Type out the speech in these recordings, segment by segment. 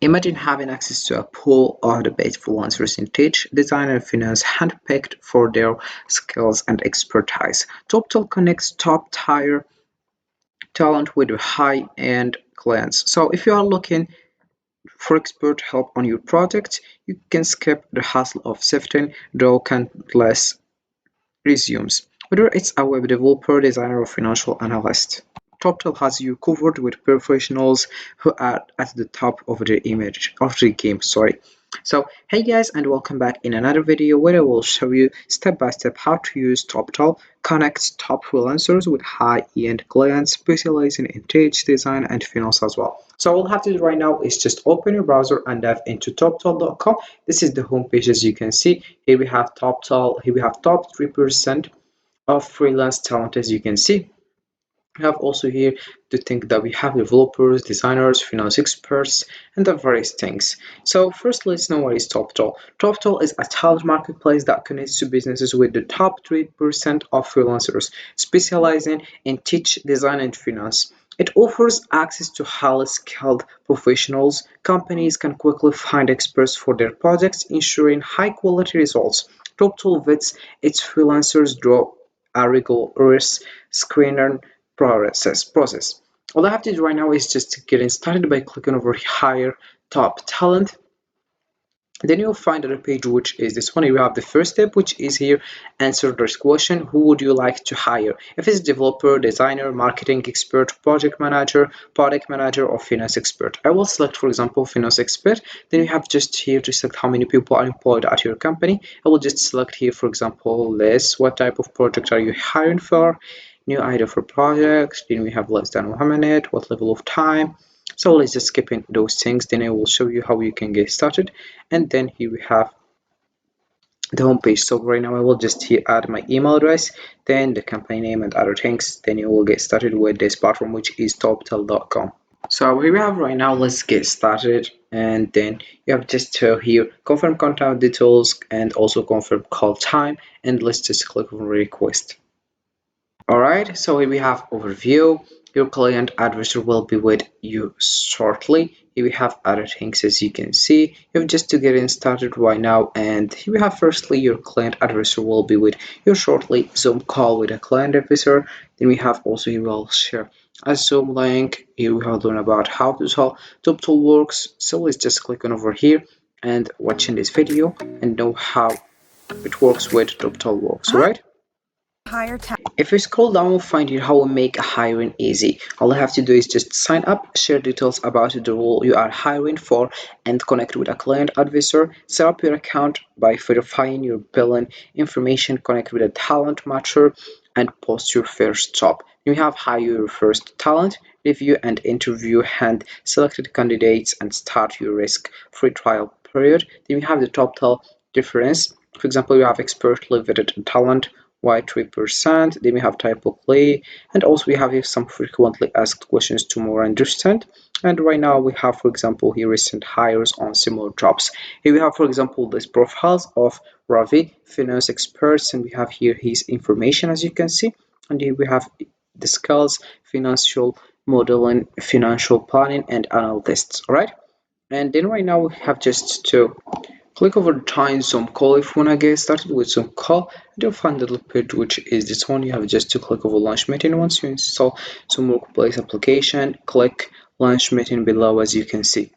Imagine having access to a pool of the best freelancers in tech, design, and finance, handpicked for their skills and expertise. Toptal connects top-tier talent with high-end clients. So if you are looking for expert help on your project, you can skip the hassle of sifting through countless resumes. Whether it's a web developer, designer, or financial analyst, Toptal has you covered with professionals who are at the top of the image of the game. Sorry. So hey guys, and welcome back in another video where I will show you step by step how to use Toptal connects top freelancers with high-end clients specializing in tech, design, and finance as well. So all you have to do right now is just open your browser and dive into toptal.com. This is the homepage. As you can see here, we have Toptal. Here we have top 3% of freelance talent. As you can see, we have also here to think that we have developers, designers, finance experts, and the various things. So first, let's know what is Toptal. Toptal is a talent marketplace that connects to businesses with the top 3% of freelancers specializing in tech, design, and finance. It offers access to highly skilled professionals. Companies can quickly find experts for their projects, ensuring high quality results. Toptal vets its freelancers through a rigorous screener process. All I have to do right now is just getting started by clicking over hire top talent. Then you'll find a page which is this one. You have the first step, which is here answer this question: who would you like to hire? If it's developer, designer, marketing expert, project manager, product manager, or finance expert. I will select, for example, finance expert. Then you have just here to select how many people are employed at your company. I will just select here, for example, this. What type of project are you hiring for? New idea for projects. Then we have less than 1 minute. What level of time? So let's just skip in those things. Then I will show you how you can get started. And then here we have the home page. So right now I will just here add my email address, then the company name and other things. Then you will get started with this platform, which is toptal.com. So here we have right now. Let's get started. And then you have just here confirm contact details and also confirm call time. And let's just click on request. Alright, so here we have overview. Your client advisor will be with you shortly. Here we have other things. As you can see, you have just to get in started right now. And here we have firstly your client advisor will be with you shortly. Zoom call with a client advisor. Then we have also he will share a Zoom link. Here we have learned about how Toptal works. So let's just click on over here and watching this video and know how it works with Toptal works. Alright. If you scroll down, you'll find here how we make hiring easy. All you have to do is just sign up, share details about the role you are hiring for, and connect with a client advisor. Set up your account by verifying your billing information, connect with a talent matcher, and post your first job. You have hire your first talent, review and interview hand selected candidates, and start your risk-free trial period. Then you have the Toptal difference. For example, you have expertly vetted talent, why 3%. Then we have typo play, and also we have here some frequently asked questions to more understand. And right now we have, for example, here recent hires on similar jobs. Here we have, for example, these profiles of Ravi, finance experts, and we have here his information, as you can see. And here we have the skills, financial modeling, financial planning, and analysts. All right. And then right now we have just to click over the time Zoom call. If you want to get started with Zoom call, you'll find the little page which is this one. You have just to click over launch meeting. Once you install Zoom workplace application, click launch meeting below, as you can see.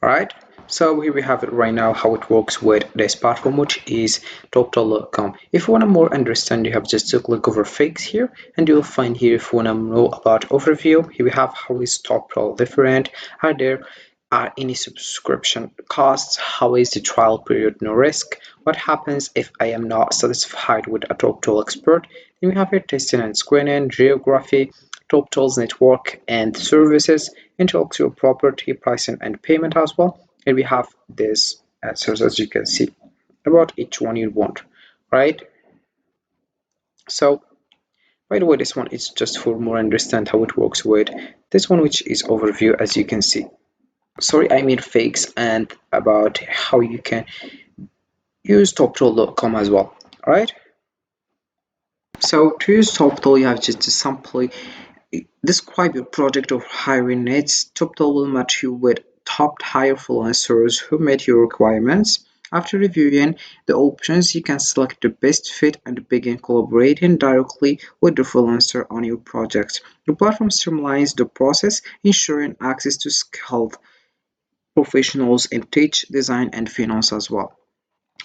Alright, so here we have it right now how it works with this platform, which is Toptal.com. If you want to more understand, you have just to click over fix here, and you'll find here if you want to know about overview. Here we have how is Toptal different, are there any subscription costs, how is the trial period, no risk, what happens if I am not satisfied with a Toptal expert. Then we have here testing and screening, geography, Toptal's network and services, intellectual property, pricing and payment as well. And we have this answers, as you can see, about each one you want, right? So by the way, this one is just for more understand how it works with this one, which is overview, as you can see. Sorry, I mean fakes, and about how you can use Toptal.com as well. All right. So to use Toptal, you have just to simply describe your project or hiring needs. Toptal will match you with top tier freelancers who meet your requirements. After reviewing the options, you can select the best fit and begin collaborating directly with the freelancer on your project. The platform streamlines the process, ensuring access to skilled professionals in tech, design, and finance as well.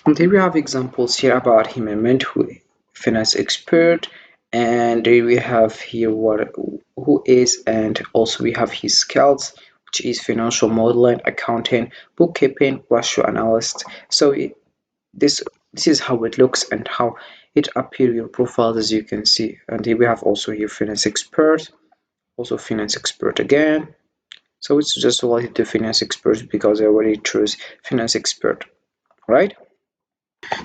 And here we have examples here about him and who finance expert, and there we have here what who is, and also we have his skills, which is financial modeling, accounting, bookkeeping, ratio analyst. So this this is how it looks and how it appear your profile, as you can see. And here we have also here finance expert, also finance expert again. So it's just related to finance experts because I already chose finance expert, right?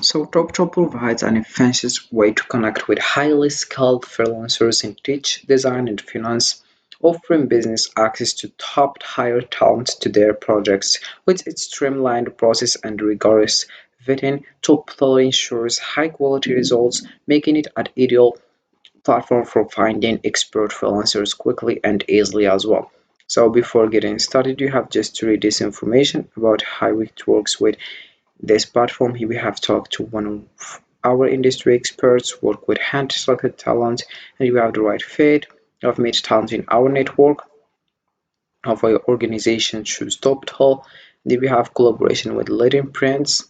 So Toptal provides an efficient way to connect with highly skilled freelancers in tech, design, and finance, offering business access to top-tier talent to their projects. With its streamlined process and rigorous vetting, Toptal ensures high-quality results, making it an ideal platform for finding expert freelancers quickly and easily as well. So before getting started, you have just to read this information about how it works with this platform. Here we have talked to one of our industry experts, work with hand-selected talent, and you have the right fit. You have made talent in our network of our organization, choose Toptal. Then we have collaboration with leading brands,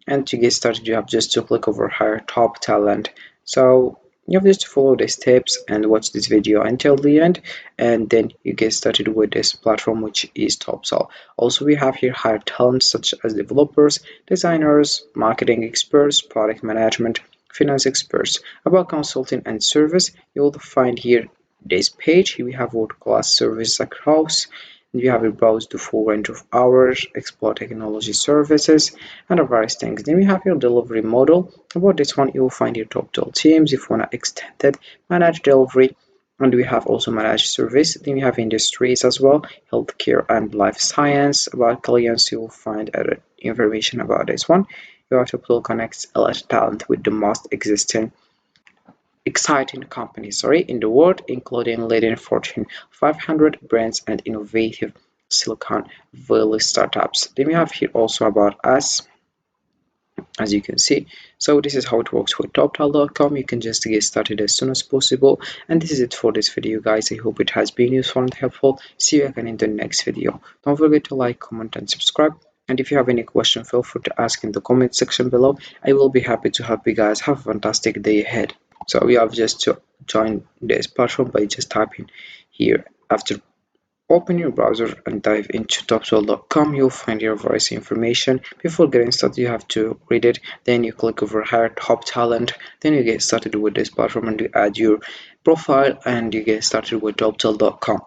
and to get started, you have just to click over hire top talent. So you have just to follow the steps and watch this video until the end, and then you get started with this platform, which is Toptal. Also, we have here hire talents such as developers, designers, marketing experts, product management, finance experts. About consulting and service, you will find here this page. Here we have world-class service across. You have it browse the full range of hours, explore technology services, and various things. Then we have your delivery model. About this one, you'll find your top 12 teams if you want to extend it, manage delivery, and we have also managed service. Then we have industries as well, healthcare and life science. About clients, you'll find information about this one. You have to connect elite talent with the most existing exciting companies in the world, including leading Fortune 500 brands and innovative Silicon Valley startups. Then we have here also about us, as you can see. So this is how it works with Toptal.com. You can just get started as soon as possible. And this is it for this video, guys. I hope it has been useful and helpful. See you again in the next video. Don't forget to like, comment, and subscribe. And if you have any question, feel free to ask in the comment section below. I will be happy to help you guys. Have a fantastic day ahead. So we have just to join this platform by just typing here. After open your browser and dive into toptal.com, you'll find your various information. Before getting started, you have to read it. Then you click over hire top talent. Then you get started with this platform and you add your profile and you get started with toptal.com.